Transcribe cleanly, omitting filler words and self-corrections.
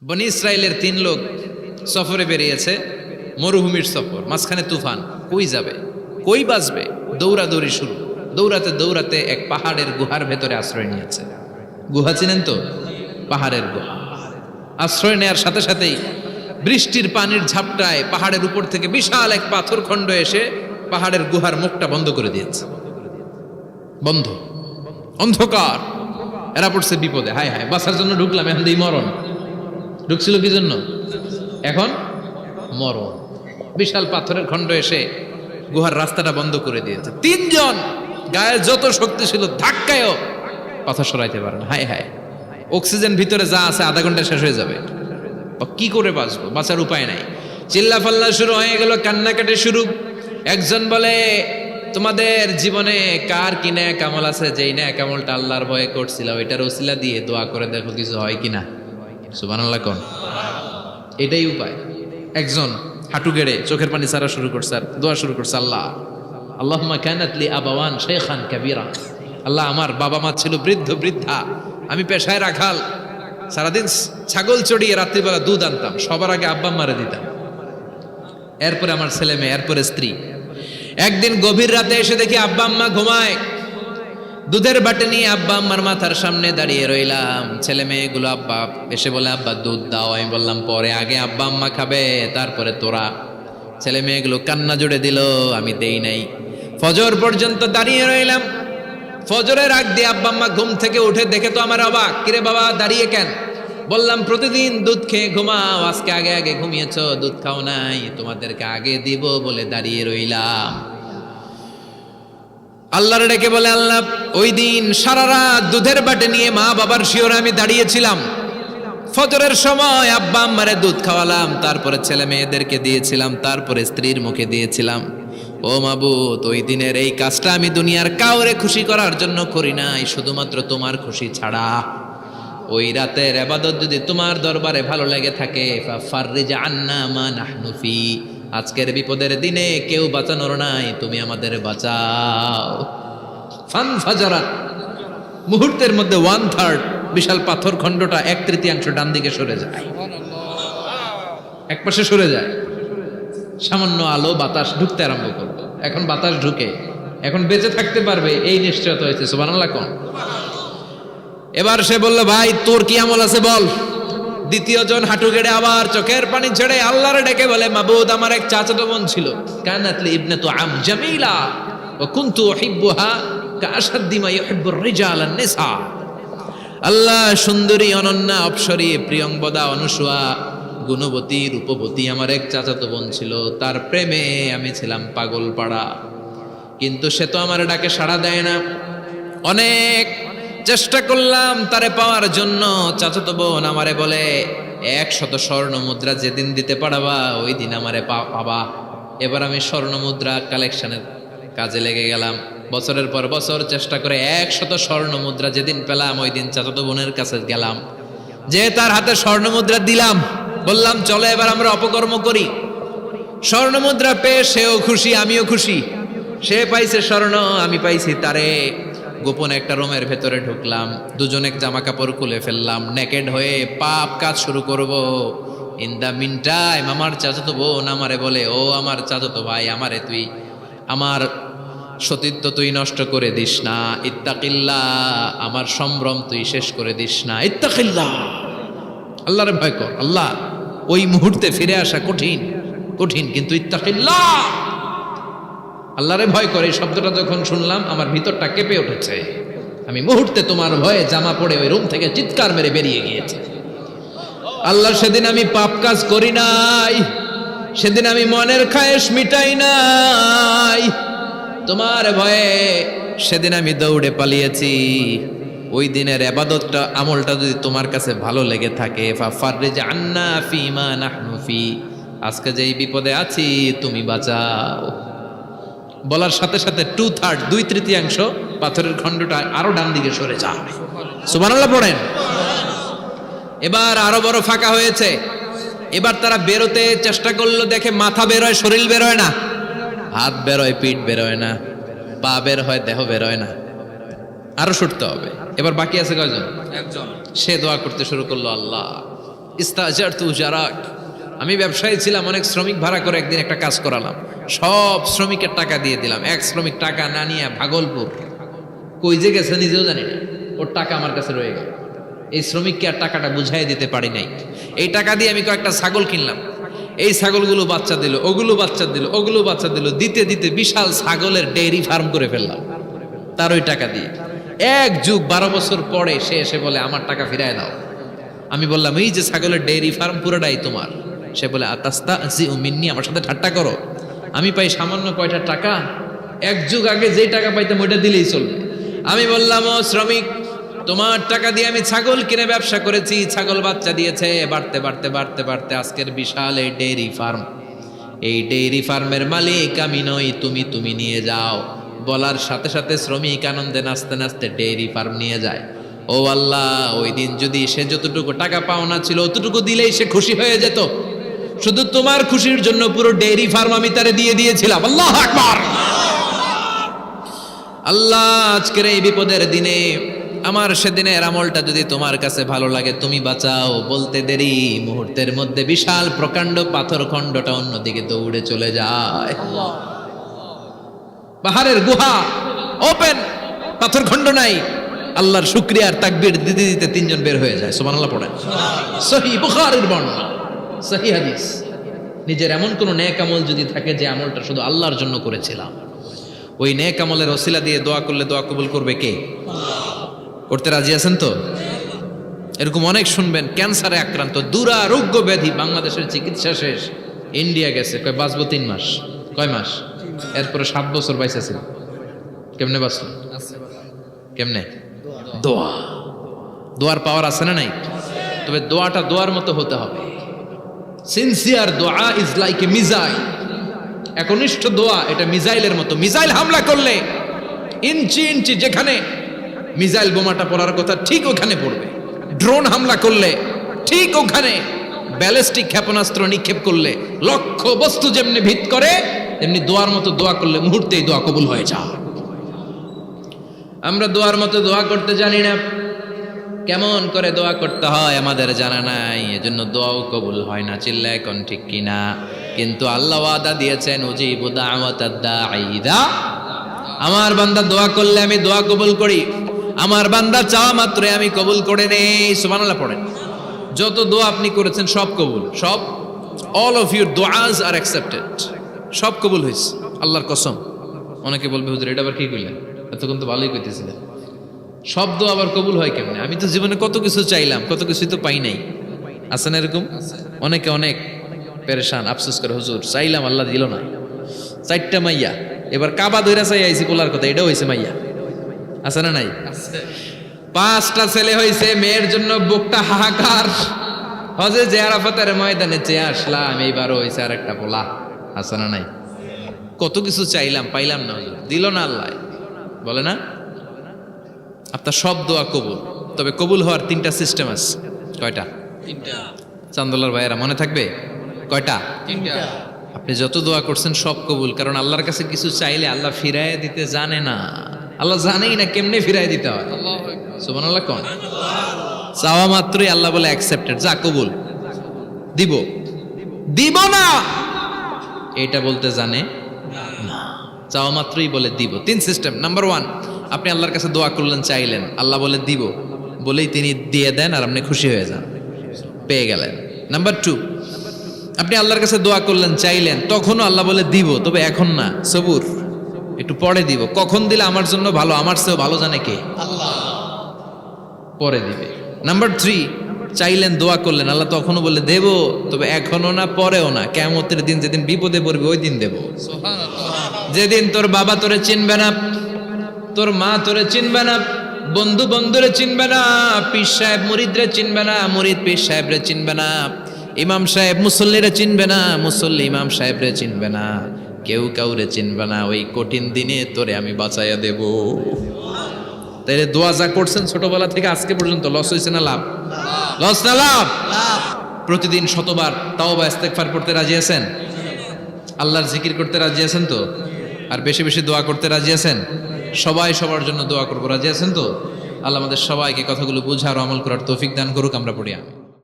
বনি ইসরায়েলের 3 লোক সফরে বেরিয়েছে, মরুভূমির সফর, মাঝখানে তুফান। কই যাবে, কই বাঁচবে, দৌড়াদৌড়ি শুরু। দৌড়াতে দৌড়াতে এক পাহাড়ের গুহার ভেতরে আশ্রয় নিয়েছে। গুহা চিনেন তো? পাহাড়ের গুহা। আশ্রয় নেয়ার সাথে সাথেই বৃষ্টির পানির ঝাপটায় পাহাড়ের উপর থেকে বিশাল এক পাথর খণ্ড এসে পাহাড়ের গুহার মুখটা বন্ধ করে দিয়েছে। বন্ধ, অন্ধকার। এরা পড়ছে বিপদে। হায় হায়, বাঁচার জন্য ঢুকলাম, এখন দিই মরণ। ঢুকছিল কি জন্য? এখন মরণ। বিশাল পাথরের খণ্ড এসে গুহার রাস্তাটা বন্ধ করে দিয়েছে। 3 জন গায়ে যত শক্তি ছিল ধাক্কায়ও পাথর সরাইতে পারে না। হায় হায়, অক্সিজেন ভিতরে যা আছে আধা ঘন্টা শেষ হয়ে যাবে। কি করে বাঁচবো? বাঁচার উপায় নাই। চিল্লা ফাল্লা শুরু হয়ে গেল, কান্নাকাটি শুরু। একজন বলে, তোমাদের জীবনে কার কি ন্যাক আমল আছে, যেই ন্যাক আমলটা আল্লাহর ভয়ে করছিল ওইটার ওসিলা দিয়ে দোয়া করে দেখো কিছু হয় কিনা। সুবহানাল্লাহ কোন? এটাই উপায়। একজন হাঁটু গেড়ে চোখের পানি ছাড়া শুরু করছে আর দোয়া শুরু করছে, আল্লাহ আল্লাহুম্মা কানাত লি আবাওয়ান শাইখান কাবীরা। আল্লাহ, আমার বাবা মা ছিল বৃদ্ধ বৃদ্ধা, আমি পেশায় রাখাল, সারাদিন ছাগল চড়িয়ে রাত্রিবেলা দুধ আনতাম, সবার আগে আব্বা আম্মারে দিতাম, এরপরে আমার ছেলে মেয়ে, এরপরে স্ত্রী। একদিন গভীর রাতে এসে দেখি আব্বা আম্মা ঘুমায়। দুধের বাটি নিয়ে আব্বা আম্মার মাথার সামনে দাঁড়িয়ে রইলাম। ছেলে মেয়েগুলো আব্বা এসে বলে, আব্বা দুধ দাও। আমি বললাম পরে, আগে আব্বা আম্মা খাবে, তারপরে তোরা। ছেলে মেয়েগুলো কান্না জুড়ে দিল, আমি দেই নাই। ফজর পর্যন্ত দাঁড়িয়ে রইলাম। ফজরের আগ দিয়ে আব্বা আম্মা ঘুম থেকে উঠে দেখে তো আমার অবাক, কিরে বাবা দাঁড়িয়ে কেন? বললাম প্রতিদিন দুধ খেয়ে ঘুমাও, আজকে আগে আগে ঘুমিয়েছো, দুধ খাও নাই, তোমাদেরকে আগে দিব বলে দাঁড়িয়ে রইলাম। আল্লাহর ডেকে বলে, আল্লাহ ওই দিন সারা রাত দুধের বাটি নিয়ে মা বাবার শিওরে আমি দাঁড়িয়েছিলাম। ফজরের সময় আব্বা আম্মারে দুধ খাওয়ালাম, তারপরে ছেলে মেয়েদেরকে দিয়েছিলাম, তারপরে স্ত্রীর মুখে দিয়েছিলাম। ও মাবুদ, ওই দিনের এই কাজটা আমি দুনিয়ার কাউরে খুশি করার জন্য করি নাই, শুধুমাত্র তোমার খুশি ছাড়া। ওই রাতের ইবাদত যদি তোমার দরবারে ভালো লেগে থাকে, ফাফাররিজ আন্না মা নাহনু ফি, আজকের বিপদের দিনে কেউ বাঁচানোর নাই, তুমি আমাদের বাঁচাও। ফানফাজারাত, মুহূর্তের মধ্যে 1/3 বিশাল পাথর খণ্ডটা 1/3 ডান দিকে সরে যায়, এক পাশে সরে যায়। সামান্য আলো বাতাস ঢুকতে আরম্ভ করবে। এখন বাতাস ঢুকে, এখন বেঁচে থাকতে পারবে এই নিশ্চয়তা হয়েছে। সুবহানাল্লাহ কোন? এবার সে বলল, ভাই তোর কি আমল আছে বল। দ্বিতীয় জন হাঁটু গেড়ে আবার চোখের পানি ছেড়ে আল্লাহরে ডেকে বলে, মাবুদ আমার এক চাচাতো বোন ছিল, কানাত লি ইবনাতু আম জামিলা ওয়া কুনতু উহিব্বুহা কাআশাদ্দি মা ইউহিব্বুর রিজাল আন-নিসা। আল্লাহ, সুন্দরী, অনন্যা, অপ্সরী, প্রিয়ংবদা, অনুসুয়া, গুণবতী, রূপবতী আমার এক চাচাতো বোন ছিল, তার প্রেমে আমি ছিলাম পাগল পাড়া। কিন্তু সে তো আমার ডাকে সাড়া দেয় না। অনেক চেষ্টা করলাম তারে পাওয়ার জন্য। চাচাতো বোন আমারে বলে, 100 স্বর্ণ মুদ্রা যেদিন দিতে পারবা ওই দিন আমারে পাবা। এবার আমি স্বর্ণ মুদ্রা কালেকশনের কাজে লেগে গেলাম। বছরের পর বছর চেষ্টা করে 100 স্বর্ণ মুদ্রা যেদিন পেলাম ওই দিন চাচাতো বোনের কাছে গেলাম, যে তার হাতে স্বর্ণ মুদ্রা দিলাম, বললাম চলো এবার আমরা অপকর্ম করি। স্বর্ণ মুদ্রা পেয়ে সেও খুশি, আমিও খুশি। সে পাইছে স্বর্ণ, আমি পাইছি তারে। গোপন একটা রুমের ভেতরে ঢুকলাম, দুজনে জামা কাপড় খুলে ফেললাম, নেকেড হয়ে পাপ কাজ শুরু করব। ইন দা মিন টাইম আমার চাচাতো বোন আমারে বলে, ও আমার চাচাতো ভাই, আমারে তুই আমার সতীত্ব তুই নষ্ট করে দিস না, ইত্তাকিল্লাহ, আমার সম্ভ্রম তুই শেষ করে দিস না, ইত্তাকিল্লাহ, আল্লাহরে ভয় কর। আল্লাহ, ওই মুহূর্তে ফিরে আসা কঠিন কঠিন, কিন্তু ইত্তাকিল্লাহ, আল্লাহরে ভয় করে, এই শব্দটা যখন শুনলাম আমার ভিতরটা কেঁপে উঠেছে। আমি মুহূর্তে তোমার ভয়ে জামা পড়ে ওই রুম থেকে চিৎকার মেরে বেরিয়ে গিয়েছে। আল্লাহ, সেদিন আমি পাপ কাজ করি নাই, সেদিন আমি মনের খায়েশ মিটাই নাই, তোমার ভয়ে সেদিন আমি দৌড়ে পালিয়েছি। ওই দিনের ইবাদতটা, আমলটা যদি তোমার কাছে ভালো লেগে থাকে, ফাফাররিজ আন্না ফিমা নাহনু ফি, আজকে যেই বিপদে আছি তুমি বাঁচাও। বলার সাথে সাথে 2/3 2/3 পাথরের খণ্ডটা আরো ডান দিকে সরে যায়। সুবহানাল্লাহ পড়েন। এবার আরো বড় ফাঁকা হয়েছে। এবার তারা বেরোতে চেষ্টা করলো, দেখে মাথা বেরোয়, শরীর বেরোয় না, হাত বেরোয়, পিঠ বেরোয় না, পা বের হয়, দেহ বেরোয় না, আরো ছুটতে হবে। এবার বাকি আছে কয়জন? একজন। সে দোয়া করতে শুরু করলো, আল্লাহ ইস্তাজারতু উজারাক, আমি ব্যবসায়ী ছিলাম, অনেক শ্রমিক ভাড়া করে একদিন একটা কাজ করালাম, সব শ্রমিকের টাকা দিয়ে দিলাম। এক শ্রমিক টাকা না নিয়ে ভাগলপুর কই যে গেছে নিজেও জানি না, ওর টাকা আমার কাছে রয়ে গেল। এই শ্রমিককে আর টাকাটা বুঝাই দিতে পারি নাই। এই টাকা দিয়ে আমি কয়েকটা ছাগল কিনলাম, এই ছাগলগুলো বাচ্চা দিল, ওগুলো বাচ্চা দিল, ওগুলো বাচ্চা দিল, দিতে দিতে বিশাল ছাগলের ডেইরি ফার্ম করে ফেললাম তার ওই টাকা দিয়ে। এক যুগ 12 বছর পরে সে এসে বলে আমার টাকা ফিরায় দাও। আমি বললাম এই যে ছাগলের ডেইরি ফার্ম পুরোটাই তোমার। সে বলে আতাস্তা জি মিন্নি, আমার সাথে ঠাট্টা করো? আমি পাই সামান্য কয়টা টাকা, এক যুগ আগে যেই টাকা পাইতাম ওইটা দিলেই চলবে। আমি বললাম ও শ্রমিক, তোমার টাকা দিয়ে আমি ছাগল কিনে ব্যবসা করেছি, ছাগল বাচ্চা দিয়েছে, বাড়তে বাড়তে বাড়তে বাড়তে আজকের বিশাল এই ডেইরি ফার্ম। এই ডেইরি ফার্মের মালিক আমি নই, তুমি নিয়ে যাও। বলার সাথে সাথে শ্রমিক আনন্দে নাচতে নাচতে ডেইরি ফার্ম নিয়ে যায়। ও আল্লাহ, ওই দিন যদি সে যতটুকু টাকা পাওনা ছিল অতটুকু দিলেই সে খুশি হয়ে যেত। শুধু তোমার খুশির জন্য পুরো ডেইরি ফার্ম আমি তারে দিয়ে দিয়েছিলাম। আল্লাহু আকবার। আল্লাহ, আজকের এই বিপদের দিনে আমার সেদিনের আমলটা যদি তোমার কাছে ভালো লাগে তুমি বাঁচাও। বলতে দেরি, মুহূর্তের মধ্যে বিশাল প্রকাণ্ড পাথর খণ্ডটা অন্যদিকে দৌড়ে চলে যায়। পাহাড়ের গুহা ওপেন, পাথর খণ্ড নাই। আল্লাহর শুকরিয়ার তাকবীর দিতে দিতে 3 জন বের হয়ে যায়। সুবহানাল্লাহ পড়েন। সহিহ বুখারীর বর্ণনা, সহিহ হাদিস। নিজের এমন কোন নেক আমল যদি থাকে যে আমলটা শুধু আল্লাহর জন্য করেছিলাম, ওই নেক আমলের ওসিলা দিয়ে দোয়া করলে দোয়া কবুল করবে কে? করতে রাজি আছেন তো? এরকম অনেক শুনবেন ক্যান্সারে আক্রান্ত, দুরারোগ্য ব্যাধি, বাংলাদেশের চিকিৎসা শেষ, ইন্ডিয়া গেছে, কয় বাঁচবো 3 মাস। কয় মাস? এরপরে 7 বছর বাইসা ছিল। কেমনে বাঁচলো? কেমনে? দোয়া। দোয়ার পাওয়ার আছে না নাই? তবে দোয়াটা দোয়ার মতো হতে হবে। সিনসিয়ার দোয়া ইজ লাইক এ মিসাইল। একনিষ্ঠ দোয়া এটা মিসাইলের মতো। মিসাইল হামলা করলে ইঞ্চি ইঞ্চি যেখানে মিসাইল বোমাটা পড়ার কথা ঠিক ওখানে পড়বে। ড্রোন হামলা করলে ঠিক ওখানে, ব্যালিস্টিক ক্ষেপণাস্ত্র নিক্ষেপ করলে লক্ষ্য বস্তু যেমনি ভিত করে, তেমনি দোয়ার মতো দোয়া করলে মুহূর্তেই দোয়া কবুল হয়ে যায়। আমরা দোয়ার মতো দোয়া করতে জানি না, কেমন করে দোয়া করতে হয় আমাদের জানা নাই, এজন্য দোয়াও কবুল হয় না। চিল্লায় এখন ঠিক কিনা? কিন্তু আল্লাহ ওয়াদা দিয়েছেন উজিবু দাওয়াতাদ দাঈ ইযা, আমার বান্দা দোয়া করলে আমি দোয়া কবুল করি, আমার বান্দা চাওয়া মাত্রই আমি কবুল করে নেই। সুবহানাল্লাহ পড়েন। যত দোয়া আপনি করেছেন সব কবুল, সব, অল অফ ইউর দোয়াজ আর অ্যাকসেপ্টেড, সব কবুল হয়েছে আল্লাহর কসম। অনেকে বলবে হুজুর এটা আবার কি কইলেন, এতক্ষণ তো ভালোই কইতেছিলেন, সব দোয়া আবার কবুল হয় কেমনে? আমি তো জীবনে কত কিছু চাইলাম, কত কিছুই তো পাই নাই। আছে না এরকম? অনেকে অনেক পেরেশান, আফসোস করে হুজুর চাইলাম আল্লাহ দিল না। 4টা মাইয়া, এবার কাবা ধইরা চাই আইছি পোলার কথা, এটাও হয়েছে মাইয়া। আছে না নাই? 5টা ছেলে হয়েছে, মেয়ের জন্য বুকটা হাহাকার। হজে যে আরাফাতের ময়দানে চেয়ে আসলাম, এইবারও হয়েছে আর একটা পোলা। আছে না নাই? কত কিছু চাইলাম, পাইলাম না, হুজুর দিল না আল্লাহ। বলে না আপনার সব দোয়া কবুল, তবে কবুল হওয়ার 3টা সিস্টেম আছে। কয়টা? 3টা। চান্দোলার ভাইয়েরা মনে থাকবে? কয়টা? 3টা। আপনি যত দোয়া করছেন সব কবুল, কারণ আল্লাহর কাছে কিছু চাইলে আল্লাহ ফিরায় দিতে জানে না। আল্লাহ জানেই না কেমনে ফিরায় দিতে হয়। সুবহানাল্লাহ কোন? চাওয়া মাত্রই আল্লাহ বলে অ্যাকসেপ্টেড, যা কবুল, দিব দিব না এটা বলতে জানে না, চাওয়া মাত্রই বলে দিব। 3 সিস্টেম। নাম্বার 1, আপনি আল্লাহর কাছে দোয়া করলেন, চাইলেন, আল্লাহ বলে দিব, বলেই তিনি দিয়ে দেন আর আপনি খুশি হয়ে যান, পেয়ে গেলেন। নাম্বার 2, আপনি আল্লাহর কাছে দোয়া করলেন, চাইলেন, তখনও আল্লাহ বলে দিব, তবে এখন না, সবুর, একটু পরে দিব। কখন দিলে আমার জন্য ভালো, আমার চেয়েও ভালো জানে কে? আল্লাহ, পরে দিবে। নাম্বার 3, চাইলেন, দোয়া করলেন, আল্লাহ তখনও বলে দেব, তবে এখনো না, পরেও না, কিয়ামতের দিন যেদিন বিপদে পড়বে ওই দিন দেব। যেদিন তোর বাবা তোরে চিনবে না, তোর মা তোরে চিনবে না, বন্ধু বন্ধুরে চিনবে না, পীর সাহেব মুরিদরে চিনবে না, মুরিদ পীর সাহেবরে চিনবে না, ইমাম সাহেব মুসল্লিরে চিনবে না, মুসল্লি ইমাম সাহেবরে চিনবে না, কেউ কাউরে চিনবে না। ওই কঠিন দিনে তোরে আমি বাঁচাইয়া দেব। তাইলে দোয়া যা করছেন ছোটবেলা থেকে আজকে পর্যন্ত লস হয়েছে না লাভ? লস না লাভ? প্রতিদিন শতবার তাওবা ইস্তেগফার পড়তে রাজি আছেন? আল্লাহর জিকির করতে রাজি আছেন তো? আর বেশি বেশি দোয়া করতে রাজি আছেন? সবাই সবার জন্য দোয়া করবো, রাজি আছেন তো? আল্লাহ আমাদের সবাইকে কথাগুলো বুঝার ও আমল করার তৌফিক দান করুক। আমরা পড়ি আমিন।